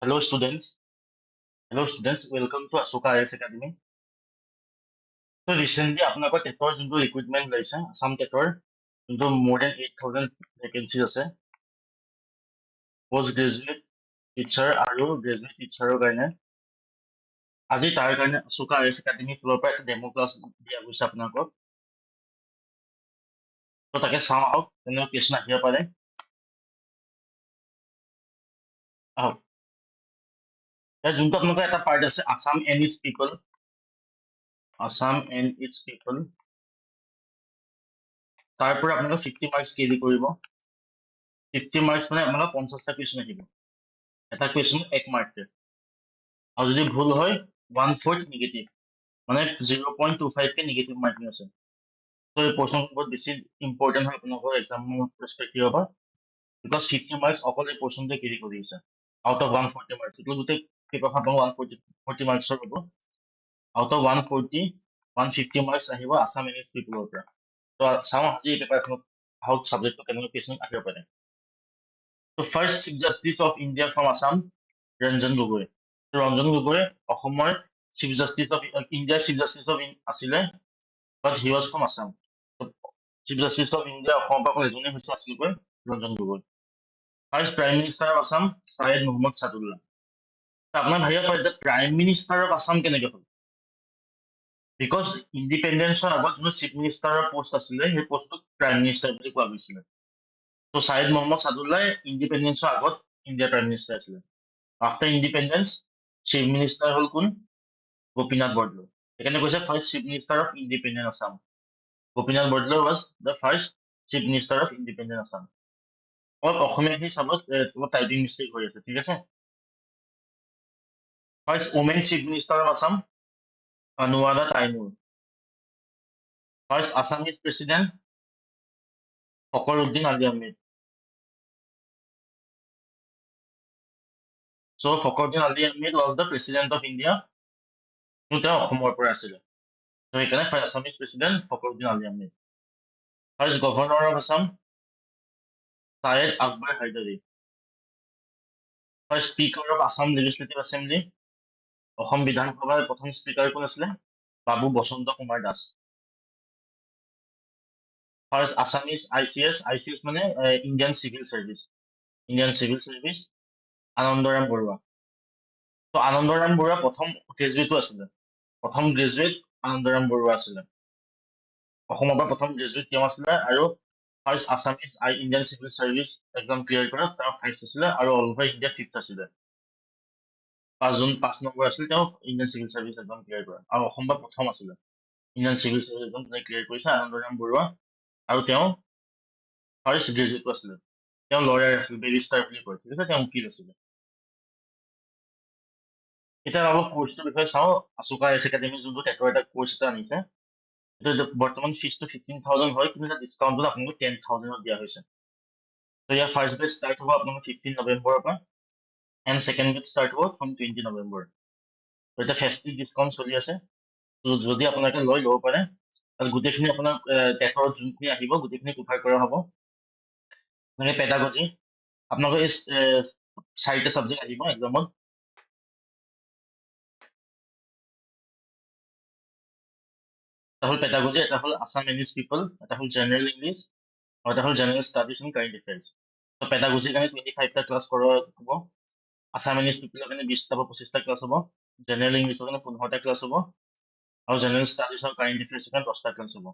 Hello students. Hello students. Welcome to Ashoka IAS Academy. So recently, আপোনালোকৰ টেটৰ যোনটো recruitment লৈছে ASSAM টেটৰ যোনটো more than 8,000 vacancies আছে post graduate teacher আৰু graduate teacherৰ কাৰণে আজি তাৰ কাৰণে Ashoka IAS Academy ফালৰ পৰা এটা ডেমো ক্লাছ দিয়া গৈছে আপোনালোকক। তো তাকে চাওঁ আহক কেনেকুৱা কুৱেশ্যন আহিব পাৰে। আহক যোনটো আপোনালোকৰ এটা পাৰ্ট আছে Assam and its people, Assam and its people, তাৰ পৰা আপোনালোকে 50 মাৰ্কছ কেৰি কৰিব। 50 মাৰ্কছ মানে আপোনালোকৰ 50টা কুৱেশ্যন আহিব। এটা কুৱেশ্যন 1 মাৰ্ক আৰু যদি ভুল হয় 1/4 নেগেটিভ মানে 0.25 কে নেগেটিভ মাৰ্কিং আছে। তো এই পোৰ্শন বহুত বেছি ইম্পৰ্টেন্ট হয় আপোনালোকৰ এক্সামৰ পাৰ্সপেক্টিভৰ পৰা বিকজ 50 মাৰ্কছ অকল এই পোৰ্শনটো কেৰি কৰি আছে আউট অফ 140 মাৰ্কছ। এইটো গোটেই পেপাৰখন 140 মাৰ্কছৰ হ'ব। আউট অফ 140 150 মাৰ্কছ আহিব আছাম ইংলিছ পিপলৰ পৰা। তো চাওঁ আজি এই পেপাৰখনত হাউট সাবজেক্টটো কেনেকুৱা কুৱেশ্যন আহিব পাৰে। তো first chief justice of India from Assam Ranjan Gogoi. Ranjan Gogoi অসমৰ চিফ জাষ্টিচ অফ ইণ্ডিয়াৰ চিফ জাষ্টিচ অফ আছিলে but he was from Assam. Chief justice of India অসমৰ পৰা এজনে হৈছে আচলকৈ Ranjan Gogoi. First prime minister of Assam Syed Muhammad Saadulla. আপোনাৰ ভাবিব পাৰে যে প্ৰাইম মিনিষ্টাৰ অফ আছাম কেনেকৈ হ'ল? বিকজ ইণ্ডিপেণ্ডেন্সৰ আগত যোনটো চিফ মিনিষ্টাৰৰ পোষ্ট আছিলে সেই পোষ্টটোক প্ৰাইম মিনিষ্টাৰ বুলি কোৱা গৈছিলে। তো ছায়েদ মহম্মদ ছাদুল্লাহ ইণ্ডিপেণ্ডেন্সৰ আগত ইণ্ডিয়াৰ প্ৰাইম মিনিষ্টাৰ আছিলে। আফটাৰ ইণ্ডিপেণ্ডেন্স চিফ মিনিষ্টাৰ হ'ল কোন? গোপীনাথ বৰদলৈ। সেইকাৰণে কৈছে first chief minister of independent Assam. Gopinath Bordoloi was the first chief minister of independent Assam. অলপ অসমীয়াখিনি চাব অলপ টাইপিং মিষ্টেক হৈ আছে, ঠিক আছে। First women chief minister of Assam Anuradha Taimur. First Assamese president Fakhruddin Ali Ahmed. So Fakhruddin Ali Ahmed was the president of India, তেওঁ অসমৰ পৰা আছিলে। তো সেইকাৰণে first Assamese president Fakhruddin Ali Ahmed. First governor of Assam Syed Akbar Hydari. First speaker of Assam legislative assembly, Assam বিধানসভাৰ প্ৰথম স্পীকাৰ কোন আছিলে? Babu Basanta Kumar Das. First Assamese ICS, ICS মানে Indian civil service, Indian civil service Anandaram Barua. তো আনন্দৰাম বৰুৱা প্ৰথম গ্ৰেজুৱেটো আছিলে, প্ৰথম গ্ৰেজুৱেট আনন্দৰাম বৰুৱা আছিলে। অসমৰ পৰা প্ৰথম গ্ৰেজুৱেট তেওঁ আছিলে আৰু first Assamese Indian civil service exam clear কৰা তেওঁ ফাৰ্ষ্ট আছিলে আৰু অল অভাৰ ইণ্ডিয়া ফিফ্থ আছিলে। 5 নম্বৰ আছিলে তেওঁ Indian civil service exam clear কৰা আৰু অসমৰ পৰা প্ৰথম আছিলে Indian civil service exam clear কৰিছে আনন্দৰাম বৰুৱা আৰু তেওঁ ফাৰ্ষ্ট গ্ৰেজুৱেটো আছিলে। তেওঁ লয়াৰ আছিল, বেৰিষ্টাৰ বুলি কয়, ঠিক আছে, তেওঁ উকিল আছিলে। এতিয়া অলপ কোৰ্চটোৰ বিষয়ে চাওঁ। আছুকা IAS একাডেমি যোনটো টেটৰ এটা কোৰ্চ এটা আনিছে, এইটো বৰ্তমান ফিজটো 15,000 হয়, কিন্তু এটা ডিছকাউণ্টত আপোনালোকক 10,000 দিয়া হৈছে। তো ইয়াৰ ফাৰ্ষ্ট বেচ ষ্টাৰ্ট হ'ব আপোনালোকৰ 15 নৱেম্বৰৰ পৰা এণ্ড ছেকেণ্ড বেচ ষ্টাৰ্ট হ'ব ফ্ৰম 20 নৱেম্বৰ। তো এতিয়া ফেষ্টিভ ডিছকাউণ্ট চলি আছে, তো যদি আপোনালোকে লৈ ল'ব পাৰে তাত গোটেইখিনি আপোনাৰ টেটৰ যোনখিনি আহিব গোটেইখিনি কভাৰ কৰা হ'ব। যেনেকৈ পেডাগজি আপোনালোকৰ এই 4টা ছাবজেক্ট আহিব এক্সামত। এটা হ'ল পেডাগজি, এটা হ'ল আছাম ইংলিছ পিপল, এটা হ'ল জেনেৰেল ইংলিছ আৰু এটা হ'ল general studies and current affairs. তো পেডাগজিৰ কাৰণে 25টা ক্লাছ কৰা হ'ব, আছাম ইংলিছ পিপলৰ কাৰণে 20টা বা 25টা ক্লাছ হ'ব, জেনেৰেল ইংলিছৰ কাৰণে 15টা ক্লাছ হ'ব আৰু জেনেৰেল ষ্টাডিজ আৰু কাৰেণ্ট এফেয়াৰ্ছৰ কাৰণে 10টা ক্লাছ হ'ব।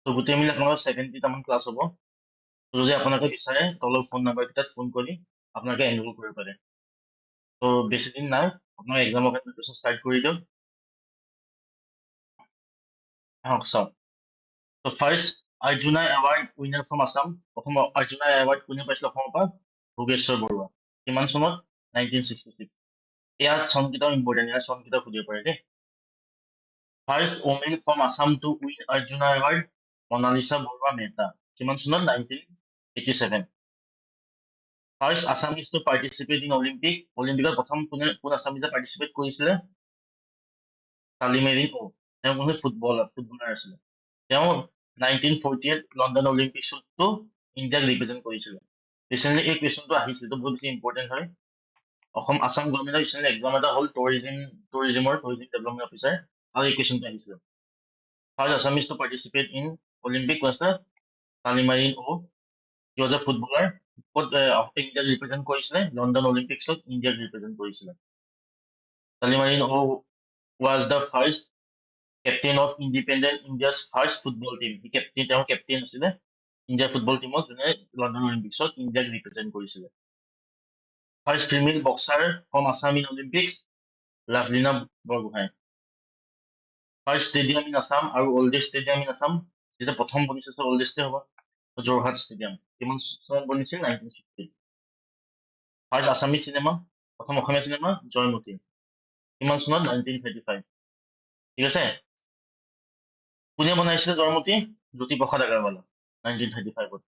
তো গোটেই মিলি আপোনালোকৰ 70টামান ক্লাছ হ'ব। যদি আপোনালোকে বিচাৰে তলৰ ফোন নাম্বাৰকেইটাত ফোন কৰি আপোনালোকে এনৰোল কৰিব পাৰে। তো বেছি দিন নাই, আপোনাৰ এক্সামৰ কাৰণে প্ৰিপাৰেশ্যন ষ্টাৰ্ট কৰি দিয়ক। আহক চাওক। তো first Arjuna award winner from Assam. প্ৰথম অৰ্জুনা এৱাৰ্ড কোনে পাইছিলে অসমৰ পৰা? ভোগেশ্বৰ বৰুৱা। কিমান চনত? 1966। ইয়াত চনকেইটাও ইম্পৰ্টেণ্ট, ইয়াৰ চনকেইটাও সুধিব পাৰে দেই। First women from Assam to win Arjuna award Monalisa Baruah Mehta. কিমান চনত? 1987। First Assamese to participate in Olympic. অলিম্পিকত প্ৰথম কোন আছামিজে পাৰ্টিচিপেট কৰিছিলে? তালিমেৰি ও। তেওঁ কোন ফুটবলাৰ আছিলে। তেওঁ 1948 লণ্ডন অলিম্পিকটো ইণ্ডিয়াক ৰিপ্ৰেজেণ্ট কৰিছিলে। ৰিচেণ্টলি এই কুৱেশ্যনটো আহিছিল, তো বহুত ইম্পৰ্টেণ্ট হয়। অসম আসাম গভৰ্ণমেণ্টৰ ৰিচেণ্ট এক্সাম এটা হ'ল টুৰিজিম ডেভেলপমেণ্ট অফিচাৰ আৰু এই কুৱেশ্যনটো আহিছিলে first Assamese to participate in Olympic was Talimeren Ao he was a footballer ক'ত ইণ্ডিয়াক ৰিপ্ৰেজেণ্ট কৰিছিলে লণ্ডন অলিম্পিক্সত ইণ্ডিয়াক ৰিপ্ৰেজেণ্ট কৰিছিলে Talimeren Ao was the first captain of independent India's first football team তেওঁ কেপ্টেইন আছিলে ইণ্ডিয়াৰ ফুটবল টিমত যোনে লণ্ডন অলিম্পিক্সত ইণ্ডিয়াক ৰিপ্ৰেজেণ্ট কৰিছিলে first female boxer from Assam in Olympics Lovlina Borgohain first stadium in Assam আৰু অল্ডেষ্ট ষ্টেডিয়াম ইন আছাম যেতিয়া প্ৰথম বনিছে অল্ডেষ্টে হ'ব যোৰহাট ষ্টেডিয়াম কিমান চনত বনিছিল 1960 ফাৰ্ষ্ট আছামিজ চিনেমা প্ৰথম অসমীয়া চিনেমা জয়মতী কিমান চনত 1935 ঠিক আছে কোনে বনাইছিলে জয়মতী জ্যোতিপ্ৰসাদ আগৰৱালা 1935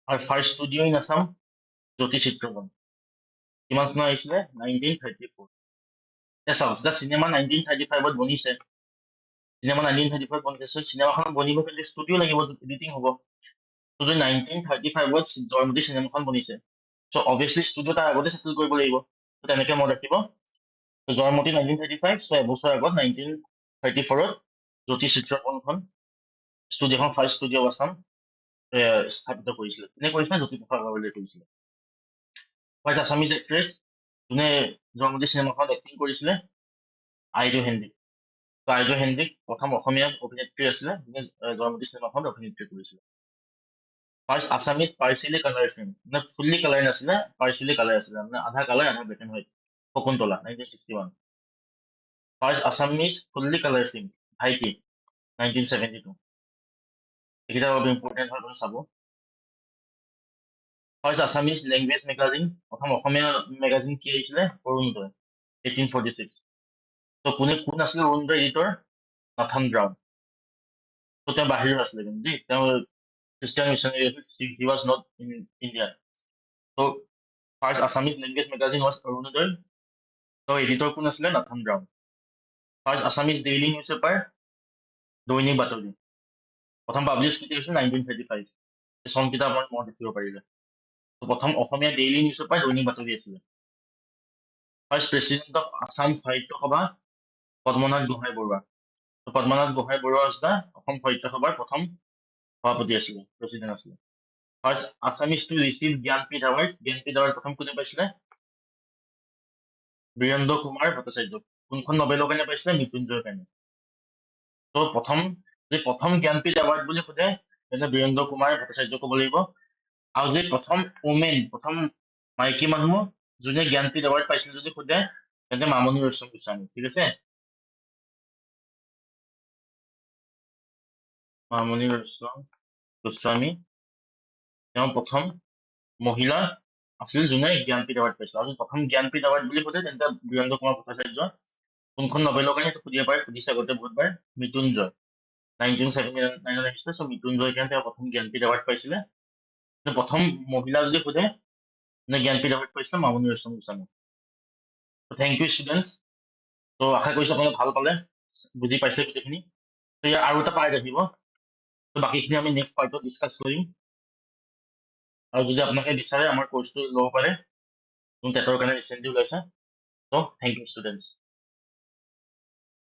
আৰু ফাৰ্ষ্ট ষ্টুডিঅ' ইন আছাম জ্যোতি চিত্ৰবন কিমান চনত আহিছিলে 1934 চাওক যেতিয়া চিনেমা 1935 বনিছে চিনেমা 1935 বনিছে চিনেমাখন বনিব কিন্তু ষ্টুডিঅ' লাগিব এডিটিং হ'ব যদি 1935 জয়মতী চিনেমাখন বনিছে চ' অবভিয়াছলি ষ্টুডিঅ' তাৰ আগতে চেটেল কৰিব লাগিব তেনেকৈ মনত ৰাখিব জয়মতী 1935 চ' এবছৰ আগত 1934 জ্যোতি চিত্ৰবনখন ষ্টুডিঅ'খন ফাৰ্ষ্ট ষ্টুডিঅ' আছাম স্থাপিত কৰিছিলে কোনে কৰিছিলে জ্যোতিপ্ৰসাদ আগৰৱালাই কৰিছিলে ফাৰ্ষ্ট আছামিজ এক্ট্ৰেছ যোনে জয়মতী চিনেমাখনত এক্টিং কৰিছিলে আইজু হেনৰিক আইজু হেনৰিক প্ৰথম অসমীয়া অভিনেত্ৰী আছিলে যোনে জয়মতী চিনেমাখনত অভিনেত্ৰী কৰিছিলে first Assamese partially colour film মানে ফুল্লি কালাৰ নাছিলে পাৰ্চিয়েলি কালাৰ আছিলে মানে আধা কালাৰ আধা black and white Shakuntala 1961 first Assamese fully colour film ভাইটি 1972 এইকেইটা অলপ ইম্পৰ্টেণ্ট হয় চাব ফাৰ্ষ্ট আছামিজ লেংগুৱেজ মেগাজিন প্ৰথম অসমীয়া মেগাজিন কি আহিছিলে অৰুণোদয় 1846 ত' কোন আছিলে অৰুণোদয় এডিটৰ নাথান ব্ৰাউন ত' তেওঁ বাহিৰৰ আছিলে কিন্তু দেই তেওঁ Christian missionary he was not in India ত' first Assamese language magazine was Arunodoi ত' এডিটৰ কোন আছিলে Nathan Brown first Assamese daily newspaper দৈনিক বাতৰি প্ৰথম পাব্লিছ কেতিয়া হৈছিল 1935 চনকেইটা আপোনাৰ মনত ৰাখিব পাৰিলে প্ৰথম অসমীয়া ডেইলি নিউজ পেপাৰ দৈনিক বাতৰি আছিলে ফাৰ্ষ্ট প্ৰেচিডেণ্ট অফ আছাম সাহিত্য সভা পদ্মনাথ গোহাঁই বৰুৱা পদ্মনাথ গোহাঁই বৰুৱা অসম সাহিত্য সভাৰ প্ৰথম সভাপতি আছিলে প্ৰেচিডেণ্ট আছিলে first Assamese to receive Jnanpith award প্ৰথম কোনে পাইছিলে বীৰেন্দ্ৰ কুমাৰ ভট্টাচাৰ্য কোনখন নবেলৰ কাৰণে পাইছিলে মৃত্যুঞ্জয়ৰ কাৰণে ত' প্ৰথম জ্ঞানপীঠ এৱাৰ্ড বুলি সোধে তেন্তে বীৰেন্দ্ৰ কুমাৰ ভট্টাচাৰ্য ক'ব লাগিব আৰু যদি প্ৰথম প্ৰথম মাইকী মানুহ যোনে জ্ঞানপীঠ এৱাৰ্ড পাইছিলে যদি সোধে তেন্তে মামণি ৰয়ছম গোস্বামী ঠিক আছে মামণি ৰয়ছম গোস্বামী তেওঁ প্ৰথম মহিলা আছিল যোনে জ্ঞানপীঠ এৱাৰ্ড পাইছিল আৰু প্ৰথম জ্ঞানপীঠ এৱাৰ্ড বুলি সোধে তেন্তে বীৰেন্দ্ৰ কুমাৰ ভট্টাচাৰ্য কোনখন নবেলৰ কাৰণে সুধিব পাৰে সুধিছে আগতে বহুতবাৰ মৃত্যুঞ্জয় 1979 আহিছিলে চ' মৃত্যুঞ্জয়ৰ কাৰণে তেওঁ প্ৰথম জ্ঞানপীঠ এৱাৰ্ড পাইছিলে প্ৰথম মহিলা যদি সোধে জ্ঞানপীঠ এৱাৰ্ড পাইছিলে Mamoni Raisom Goswami thank you students ত' আশা কৰিছো আপোনালোকে ভাল পালে বুজি পাইছে গোটেইখিনি ত' ইয়াৰ আৰু এটা পাৰ্ট আহিব ত' বাকীখিনি আমি নেক্সট পাৰ্টত ডিছকাছ কৰিম আৰু যদি আপোনালোকে বিচাৰে আমাৰ কোৰ্চটো ল'ব পাৰে টেটৰ কাৰণে ৰিচেণ্টলি ওলাইছে ত' থেংক ইউ ষ্টুডেণ্টছ